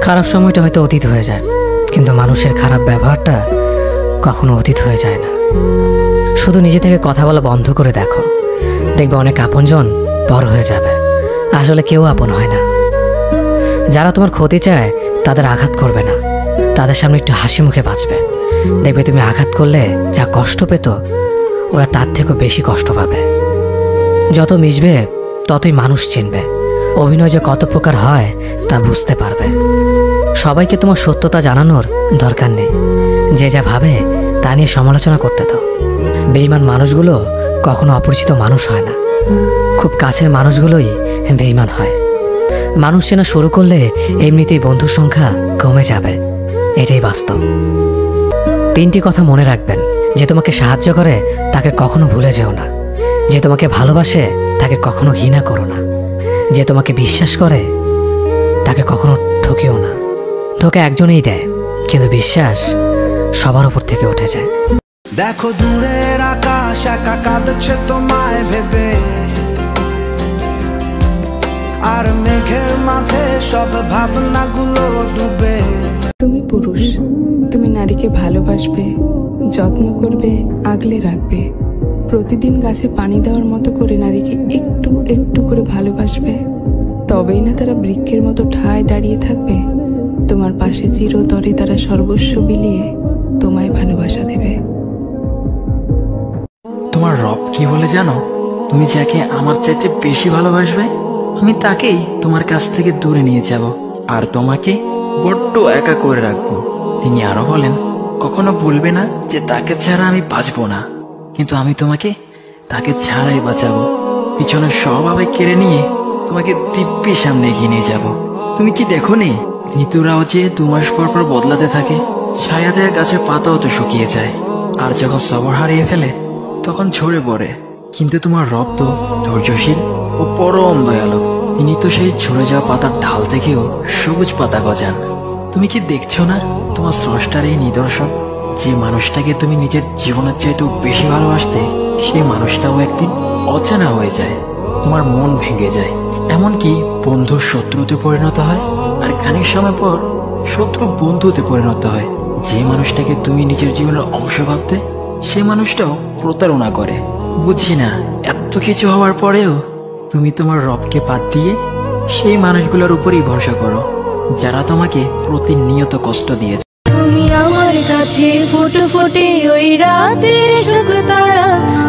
খারাপ সময়টা হয়তো অতীত হয়ে যায়, কিন্তু মানুষের খারাপ ব্যবহারটা কখনো অতীত হয়ে যায় না। শুধু নিজে থেকে কথা বলা বন্ধ করে দেখো, দেখবে অনেক আপনজন পর হয়ে যাবে। আসলে কেউ আপন হয় না। যারা তোমার ক্ষতি চায় তাদের আঘাত করবে না, তাদের সামনে একটু হাসি মুখে বাঁচবে। দেখবে তুমি আঘাত করলে যা কষ্ট পেত, ওরা তার থেকেও বেশি কষ্ট পাবে। যত মিশবে ততই মানুষ চিনবে, অভিনয় যে কত প্রকার হয় তা বুঝতে পারবে। সবাইকে তোমার সত্যতা জানানোর দরকার নেই, যে যা ভাবে তা নিয়ে সমালোচনা করতে দাও। বেঈমান মানুষগুলো কখনো অপরিচিত মানুষ হয় না, খুব কাছের মানুষগুলোই বেঈমান হয়। মানুষ চেনা শুরু করলে এমনিতেই বন্ধুর সংখ্যা কমে যাবে, এটাই বাস্তব। 3টি কথা মনে রাখবেন: যে তোমাকে সাহায্য করে তাকে কখনো ভুলে যেও না, যে তোমাকে ভালোবাসে তাকে কখনো ঘৃণা করো না, যে তোমাকে বিশ্বাস করে তাকে কখনো ঠকিও না। ধোঁকা একজনেই দেয়, কিন্তু বিশ্বাস সবার উপর থেকে উঠে যায়। দেখো দূরের আকাশ একা কাঁদছে তোমায় ভেবে, আর মেঘের মাঝে সব ভাবনাগুলো ডুবে। তুমি পুরুষ, তুমি নারীকে ভালোবাসবে, যত্ন করবে, আগলে রাখবে। প্রতিদিন গাছে পানি দেওয়ার মতো করে নারীকে একটু একটু করে ভালোবাসবে, তবেই না তারা বৃক্ষের মতো ঠায় দাঁড়িয়ে থাকবে। তোমার পাশে চিরতরে তারা সর্বস্ব বিলিয়ে তোমায় ভালোবাসা দেবে। তোমার রব কি বলে জানো? তুমি যাকে আমার চাইতে বেশি ভালোবাসবে, আমি তাকেই তোমার কাছ থেকে দূরে নিয়ে যাব, আর তোমাকে বড্ড একা করে রাখবো। তিনি আরো বলেন, কখনো বলবে না যে তাকে ছাড়া আমি বাঁচবো না, কিন্তু আমি তোমাকে তাকে ছাড়াই বাঁচাবো। পিছনে সব আবেগ কেড়ে নিয়ে তোমাকে দিব্যি সামনে এগিয়ে নিয়ে যাব। তুমি কি দেখো নি, ঋতুরাও যে 2 মাস পর পর বদলাতে থাকে। ছায়া দেয়া গাছের পাতাও তো শুকিয়ে যায়, আর যখন সবর হারিয়ে ফেলে তখন ঝরে পড়ে। কিন্তু তোমার রব তো ধৈর্যশীল ও পরম দয়ালু। তিনি তো সেই ঝরে যাওয়া পাতার ঢাল থেকেও সবুজ পাতা গজান। তুমি কি দেখছো না তোমার স্রষ্টার এই নিদর্শন? যে মানুষটাকে তুমি নিজের জীবনের চাইতেও বেশি ভালোবাসতে, সেই মানুষটাও একদিন অচেনা হয়ে যায়, তোমার মন ভেঙে যায়, এমনকি বন্ধু শত্রুতে পরিণত হয়, আর খানিক সময় পর শত্রু বন্ধুতে পরিণত হয়। যে মানুষটাকে তুমি নিজের জীবনের অংশ ভাবতে, সে মানুষটাও প্রতারণা করে। বুঝি না, এত কিছু হওয়ার পরেও তুমি তোমার রবকে বাদ দিয়ে সেই মানুষগুলোর উপরই ভরসা করো, যারা তোমাকে প্রতিনিয়ত কষ্ট দিয়েছে। তুমি আমার কাছে ফুটে ফুটে ওই রাতের সুখ তারা,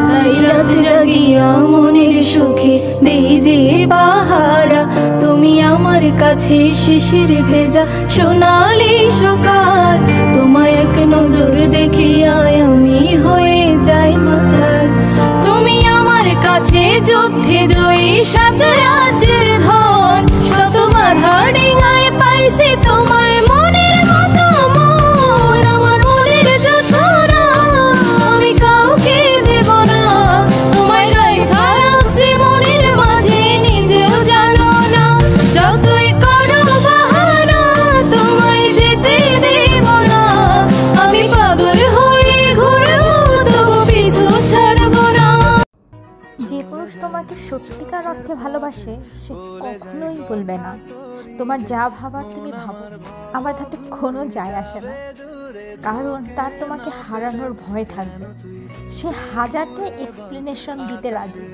তাই রাত জাগিয়া মনের সুখে দেই যে পাহারা। তুমি আমার কাছে শিশির ভেজা সোনালি সকাল, তোমায় এক নজর দেখিয়ায় আমি হয়ে যাই মাতাল। তুমি আমার কাছে যুদ্ধে জয়ী 7 রাজ্যের ধন, শত বাধা ডিঙায় পাইছি তোমায় মনের মতো মন। আমার মনের জোছনা আমি কাউকে দেব না, তোমায় রাইখা রাখছি মনের মাঝে, নিজেও জানো না। যতই করো বাহানা তোমায় যেতে দেব না, আমি পাগল হয়ে ঘুরবো তবু পিছু ছাড়বো না। যে পুরুষ তোমাকে সত্যিকার অর্থে ভালোবাসে সে কখনোই বলবে না তোমার যা ভাবার তুমি ভাবো, আমার তাতে কোনো যায় আসে না। কারণ তার তোমাকে হারানোর ভয় থাকবে। সে 1000টা এক্সপ্লেনেশন দিতে রাজি,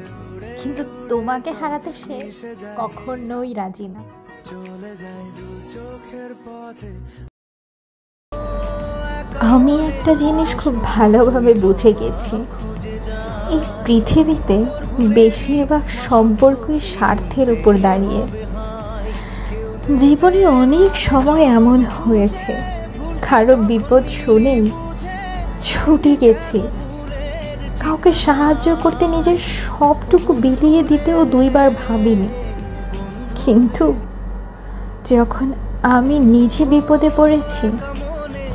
কিন্তু তোমাকে হারাতে সে কখনোই রাজি না। আমি একটা জিনিস খুব ভালোভাবে বুঝে গেছি, এই পৃথিবীতে বেশিরভাগ সম্পর্কই স্বার্থের উপর দাঁড়িয়ে। জীবনে অনেক সময় এমন হয়েছে, কারো বিপদ শুনেই ছুটে গেছি, কাউকে সাহায্য করতে নিজের সবটুকু বিলিয়ে দিতেও 2 বার ভাবিনি। কিন্তু যখন আমি নিজে বিপদে পড়েছি,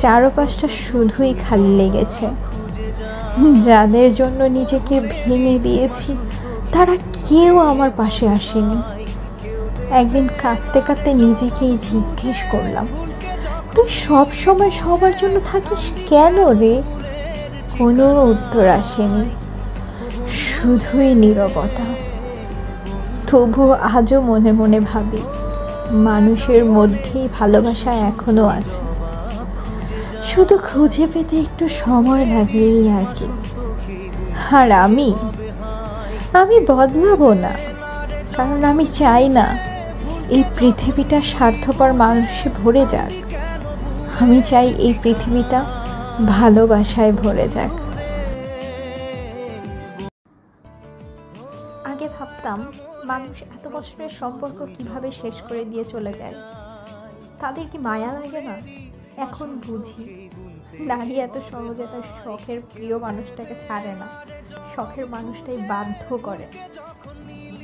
চারপাশটা শুধুই খালি লেগেছে। যাদের জন্য নিজেকে ভেঙে দিয়েছি তারা কেউ আমার পাশে আসেনি। একদিন কাঁদতে কাঁদতে নিজেকেই জিজ্ঞেস করলাম, তুই সব সময় সবার জন্য থাকিস কেন রে? কোনো উত্তর আসেনি, শুধুই নীরবতা। তবু আজও মনে মনে ভাবি, মানুষের মধ্যেই ভালোবাসা এখনো আছে, শুধু খুঁজে পেতে একটু সময় লাগে এই আর কি। আর আমি বদলাবো না, কারণ আমি চাই না এই পৃথিবীটা স্বার্থপর মানুষে ভরে যাক। আমি চাই এই পৃথিবীটা ভালোবাসায় ভরে যাক। আগে ভাবতাম মানুষ এত বছরের সম্পর্ক কিভাবে শেষ করে দিয়ে চলে যায়, তাদের কি মায়া লাগে না? এখন বুঝি নারী এত সহজে তার শখের প্রিয় মানুষটাকে ছাড়ে না, শখের মানুষটাই বাধ্য করে।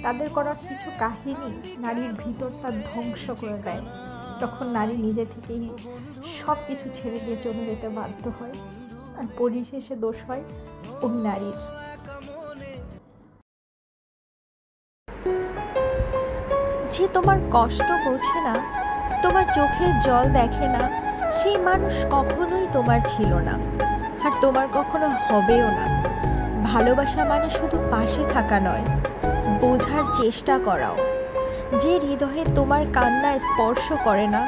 তাদের করার কিছু কাহিনী নারীর ভিতরটা ধ্বংস করে দেয়। তখন নারী নিজে থেকেই সব কিছু ছেড়ে দিয়ে চলে যেতে বাধ্য হয়, আর পরিশেষে দোষ হয় ওই নারীর। যে তোমার কষ্ট বোঝে না, তোমার চোখের জল দেখে না, সেই মানুষ কখনোই তোমার ছিল না, আর তোমার কখনো হবেও না। ভালোবাসা মানে শুধু পাশে থাকা নয়, বোঝার চেষ্টা করাও। যে হৃদয়ে তোমার কান্না স্পর্শ করে না,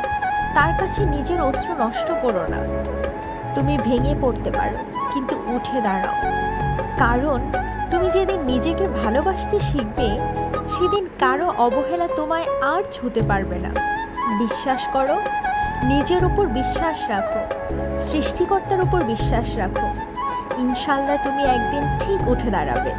তার কাছে নিজের অশ্রু নষ্ট করো না। তুমি ভেঙে পড়তে পারো, কিন্তু উঠে দাঁড়াও, কারণ তুমি যেদিন নিজেকে ভালোবাসতে শিখবে, সেদিন কারো অবহেলা তোমায় আর ছুঁতে পারবে না। বিশ্বাস করো, নিজের উপর বিশ্বাস রাখো, সৃষ্টিকর্তার উপর বিশ্বাস রাখো। ইনশাল্লাহ তুমি একদিন ঠিক উঠে দাঁড়াবে।